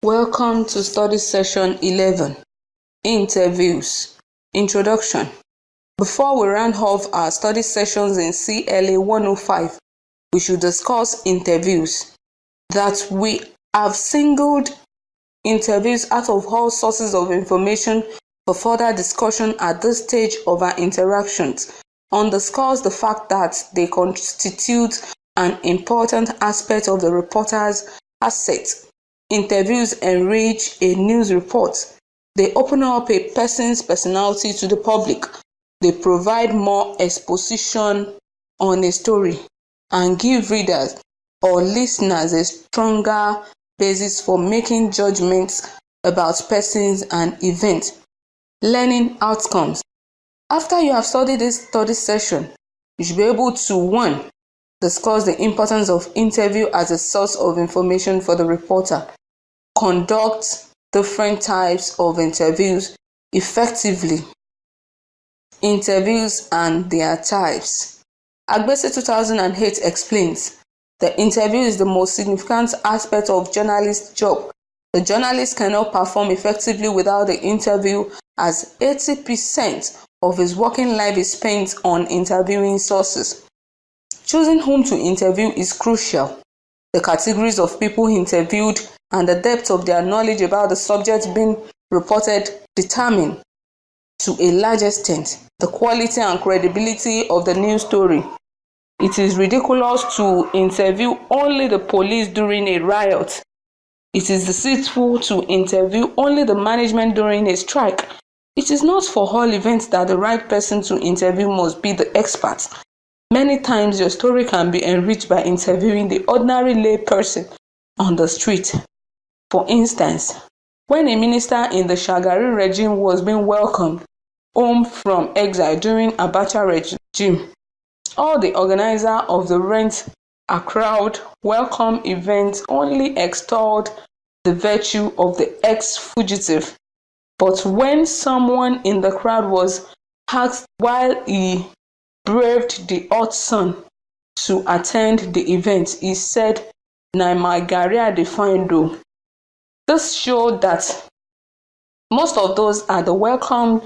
Welcome to study session 11, Interviews. Introduction. Before we round off our study sessions in CLA 105, we should discuss interviews. That we have singled interviews out of all sources of information for further discussion at this stage of our interactions underscores the fact that they constitute an important aspect of the reporter's asset. Interviews enrich a news report. They open up a person's personality to the public. They provide more exposition on a story and give readers or listeners a stronger basis for making judgments about persons and events. Learning outcomes. After you have studied this study session, you should be able to 1. Discuss the importance of interview as a source of information for the reporter. Conduct different types of interviews effectively. Interviews and their types. Agbese 2008 explains, the interview is the most significant aspect of journalist's job. The journalist cannot perform effectively without the interview, as 80% of his working life is spent on interviewing sources. Choosing whom to interview is crucial. The categories of people interviewed and the depth of their knowledge about the subject being reported determine, to a large extent, the quality and credibility of the news story. It is ridiculous to interview only the police during a riot. It is deceitful to interview only the management during a strike. It is not for all events that the right person to interview must be the expert. Many times your story can be enriched by interviewing the ordinary lay person on the street. For instance, when a minister in the Shagari regime was being welcomed home from exile during Abacha regime, all the organizer of the rent-a-crowd welcome event only extolled the virtue of the ex-fugitive. But when someone in the crowd was asked why he braved the hot sun to attend the event, he said, "Na my garri I dey find o." This showed that most of those at the welcome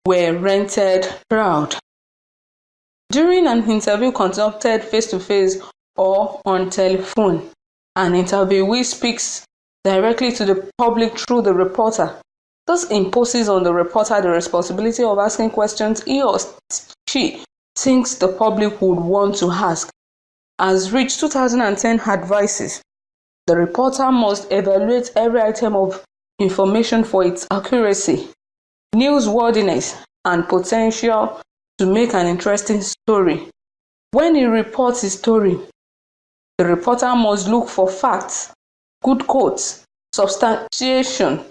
were rented crowd. During an interview conducted face-to-face or on telephone, an interviewee speaks directly to the public through the reporter. This imposes on the reporter the responsibility of asking questions he or she thinks the public would want to ask. As Rich 2010 advises, the reporter must evaluate every item of information for its accuracy, newsworthiness, and potential to make an interesting story. When he reports his story, the reporter must look for facts, good quotes, substantiation,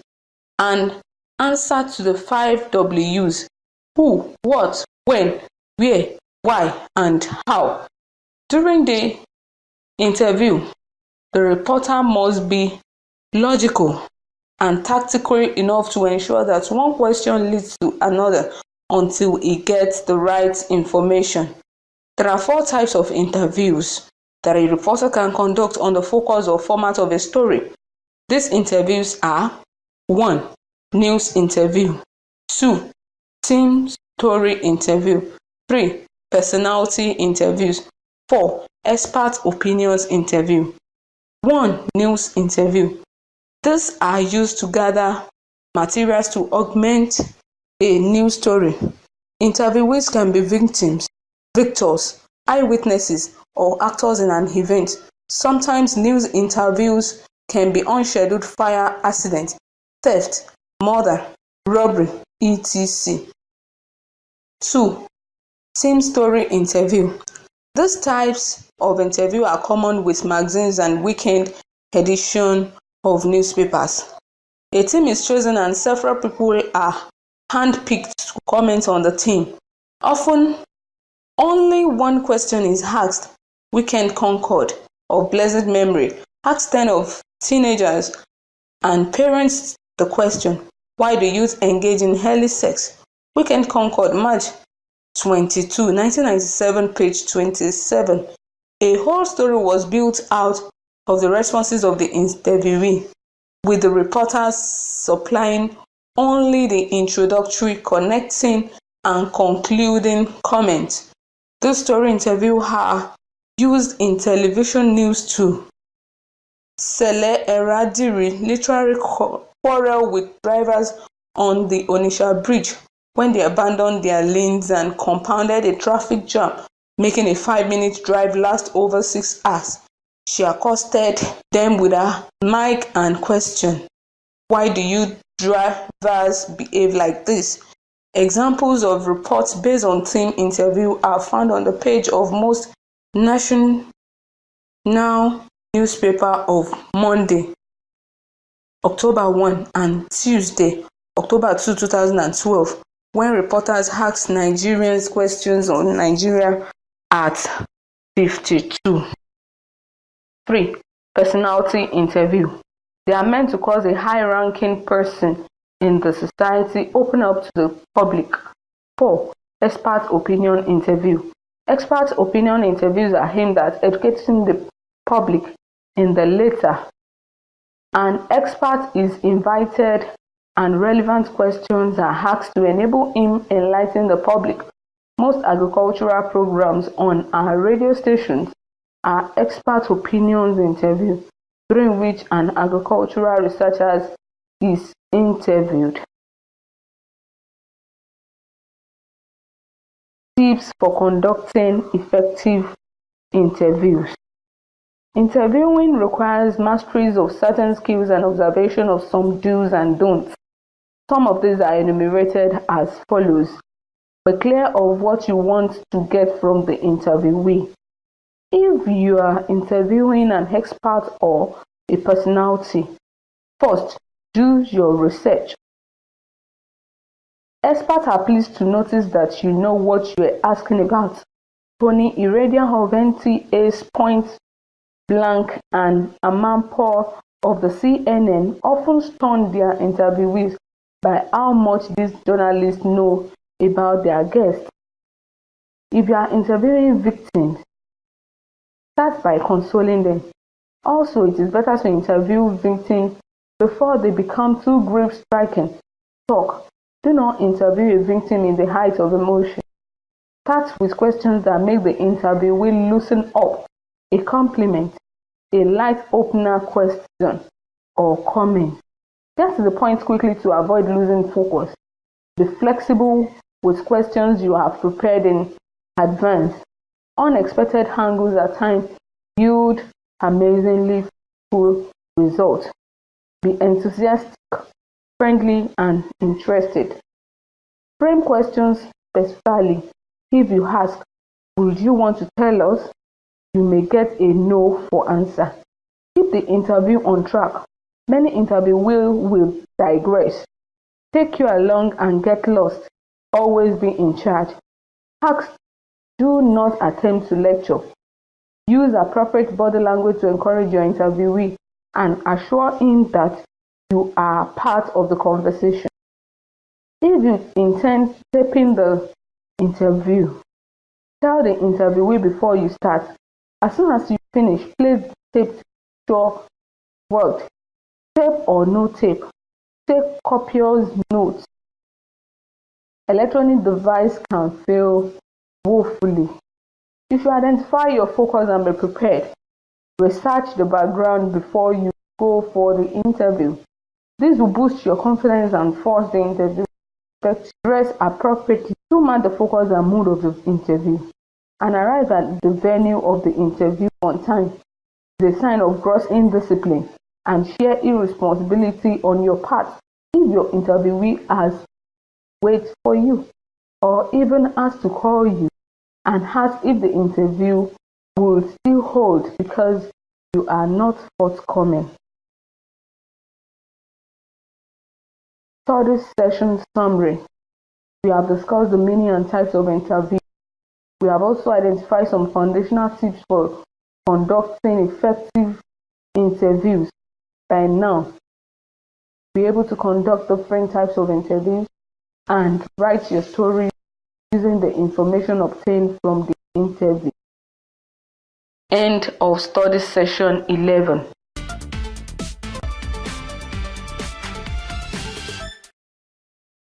and answer to the 5 W's: who, what, when, where, why, and how. During the interview, the reporter must be logical and tactical enough to ensure that one question leads to another until he gets the right information. There are 4 types of interviews that a reporter can conduct on the focus or format of a story. These interviews are: 1. News interview. 2. Team story interview. 3. Personality interviews. 4. Expert opinions interview. 1. News interview. These are used to gather materials to augment a news story. Interviewees can be victims, victors, eyewitnesses, or actors in an event. Sometimes news interviews can be unscheduled fire accident, theft, murder, robbery, etc. 2. Team story interview. These types of interview are common with magazines and weekend edition of newspapers. A team is chosen and several people are handpicked to comment on the team. Often, only one question is asked. Weekend Concord of blessed memory asked 10 of teenagers and parents the question, why do youth engage in early sex? Weekend Concord, March 22, 1997, page 27. A whole story was built out of the responses of the interviewee. with the reporters supplying only the introductory, connecting, and concluding comments. This story interview are used in television news too. Sele Eradiri literally quarreled with drivers on the Onitsha Bridge when they abandoned their lanes and compounded a traffic jam, making a 5-minute drive last over 6 hours. She accosted them with a mic and questioned, "Why do you drivers behave like this?" Examples of reports based on team interview are found on the page of most national newspaper of Monday, October 1 and Tuesday, October 2, 2012, when reporters asked Nigerians questions on Nigeria at 52. 3. Personality interview. They are meant to cause a high-ranking person in the society open up to the public. 4. Expert opinion interview. Expert opinion interviews are aimed at educating the public in the latter. An expert is invited and relevant questions are asked to enable him enlighten the public. Most agricultural programs on our radio stations are expert opinions interviews, during which an agricultural researcher is interviewed. Tips for conducting effective interviews. Interviewing requires mastery of certain skills and observation of some do's and don'ts. Some of these are enumerated as follows. Be clear of what you want to get from the interviewee. If you are interviewing an expert or a personality, first, do your research. Experts are pleased to notice that you know what you are asking about. Tony Iradia of NTA's Point Blank and Amanpour of the CNN often stun their interviewees by how much these journalists know about their guests. If you are interviewing victims, start by consoling them. Also, it is better to interview victims before they become too grief-stricken. Talk. Do not interview a victim in the height of emotion. Start with questions that make the interviewee loosen up. A compliment, a light opener question, or comment. Get to the point quickly to avoid losing focus. Be flexible with questions you have prepared in advance. Unexpected angles at times yield amazingly full results. Be enthusiastic, friendly, and interested. Frame questions specifically. If you ask, "Would you want to tell us?" you may get a no for answer. Keep the interview on track. Many interviewees will digress, take you along and get lost. Always be in charge. Ask. Do not attempt to lecture. Use appropriate body language to encourage your interviewee and assure him that you are part of the conversation. If you intend taping the interview, tell the interviewee before you start. As soon as you finish, play the tape to your work. Tape or no tape. Take copious notes. Electronic device can fail woefully. You should identify your focus and be prepared. Research the background before you go for the interview. This will boost your confidence and force the interview. Dress appropriately to match the focus and mood of the interview. And arrive at the venue of the interview on time is a sign of gross indiscipline and sheer irresponsibility on your part if your interviewee has wait for you or even has to call you and ask if the interview will still hold because you are not forthcoming. Study session summary. We have discussed the meaning and types of interview. We have also identified some foundational tips for conducting effective interviews. By now, be able to conduct different types of interviews and write your story using the information obtained from the interview. End of study session 11.